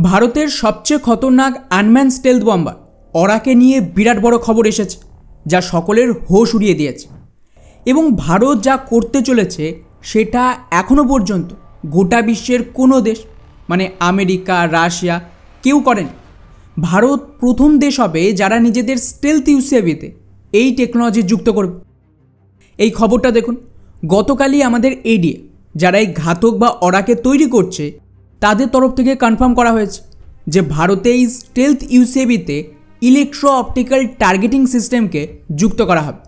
ভারতের সবচেয়ে খতরনাক আনম্যান stealth bomber অরাকে নিয়ে বিরাট বড় খবর এসেছে, যা সকলের হোশ উড়িয়ে দিয়েছে। এবং ভারত যা করতে চলেছে সেটা এখনও পর্যন্ত গোটা বিশ্বের কোনো দেশ মানে আমেরিকা, রাশিয়া কেউ করেনি। ভারত প্রথম দেশ হবে যারা নিজেদের স্টেলথ ইউসিএভিতে এই টেকনোলজি যুক্ত করবে। এই খবরটা দেখুন, গতকালই আমাদের এডিএ যারা এই ঘাতক বা অরাকে তৈরি করছে তাদের তরফ থেকে কনফার্ম করা হয়েছে যে ভারতে এই স্টেলথ ইউসিএভিতে ইলেকট্রো অপটিক্যাল টার্গেটিং সিস্টেমকে যুক্ত করা হবে,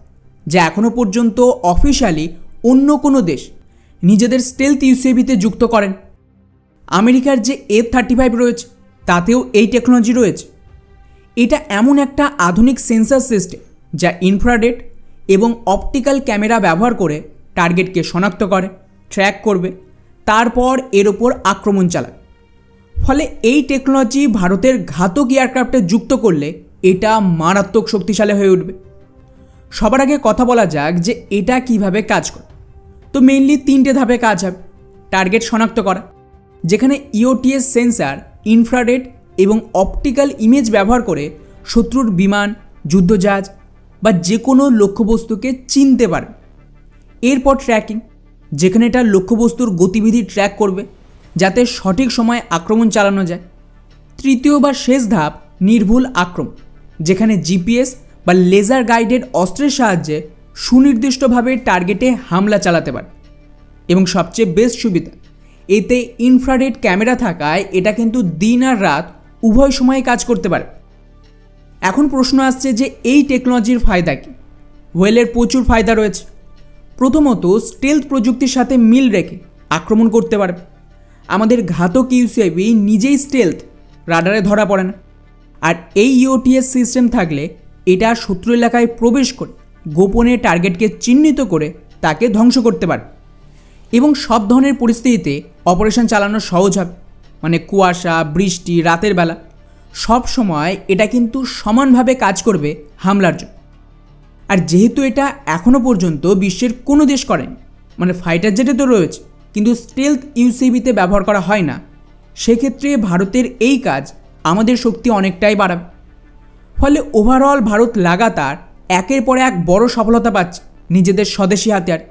যা এখনও পর্যন্ত অফিশিয়ালি অন্য কোনো দেশ নিজেদের স্টেলথ ইউসিএভিতে যুক্ত করেন। আমেরিকার যে F-35 রয়েছে তাতেও এই টেকনোলজি রয়েছে। এটা এমন একটা আধুনিক সেন্সর সিস্টেম যা ইনফ্রারেড এবং অপটিক্যাল ক্যামেরা ব্যবহার করে টার্গেটকে শনাক্ত করে, ট্র্যাক করবে, তারপর এর ওপর আক্রমণ চালায়। ফলে এই টেকনোলজি ভারতের ঘাতক এয়ারক্রাফটে যুক্ত করলে এটা মারাত্মক শক্তিশালী হয়ে উঠবে। সবার আগে কথা বলা যাক যে এটা কিভাবে কাজ করে। তো মেইনলি 3টে ধাপে কাজ হবে। টার্গেট শনাক্ত করা, যেখানে ইওটিএস সেন্সার ইনফ্রারেড এবং অপটিক্যাল ইমেজ ব্যবহার করে শত্রুর বিমান, যুদ্ধজাহাজ বা যে কোনো লক্ষ্যবস্তুকে চিনতে পারবে। এরপর ট্র্যাকিং, যেখানে এটা লক্ষ্যবস্তুর গতিবিধি ট্র্যাক করবে যাতে সঠিক সময়ে আক্রমণ চালানো যায়। তৃতীয় বা শেষ ধাপ নির্ভুল আক্রমণ, যেখানে জিপিএস বা লেজার গাইডেড অস্ত্রের সাহায্যে সুনির্দিষ্টভাবে টার্গেটে হামলা চালাতে পারে। এবং সবচেয়ে বেস্ট সুবিধা, এতে ইনফ্রারেড ক্যামেরা থাকায় এটা কিন্তু দিন আর রাত উভয় সময়ে কাজ করতে পারে। এখন প্রশ্ন আসছে যে এই টেকনোলজির ফায়দা কী? ওয়েলের প্রচুর ফায়দা রয়েছে। প্রথমত, স্টেলথ প্রযুক্তির সাথে মিল রেখে আক্রমণ করতে পারবে। আমাদের ঘাতক ইউসিএভি নিজেই স্টেলথ, রাডারে ধরা পড়ে না। আর এই ইওটিএস সিস্টেম থাকলে এটা শত্রু এলাকায় প্রবেশ করে গোপনে টার্গেটকে চিহ্নিত করে তাকে ধ্বংস করতে পারবে। এবং সব ধরনের পরিস্থিতিতে অপারেশন চালানো সহজ হবে, মানে কুয়াশা, বৃষ্টি, রাতের বেলা সব সময় এটা কিন্তু সমানভাবে কাজ করবে হামলার জন্য। আর যেহেতু এটা এখনও পর্যন্ত বিশ্বের কোনো দেশ করেনি, মানে ফাইটার জেটে তো রয়েছে কিন্তু স্টেলথ ইউসিএভিতে ব্যবহার করা হয় না, সেক্ষেত্রে ভারতের এই কাজ আমাদের শক্তি অনেকটাই বাড়াবে। ফলে ওভারঅল ভারত লাগাতার একের পর এক বড় সফলতা পাচ্ছে নিজেদের স্বদেশি হাতিয়ার।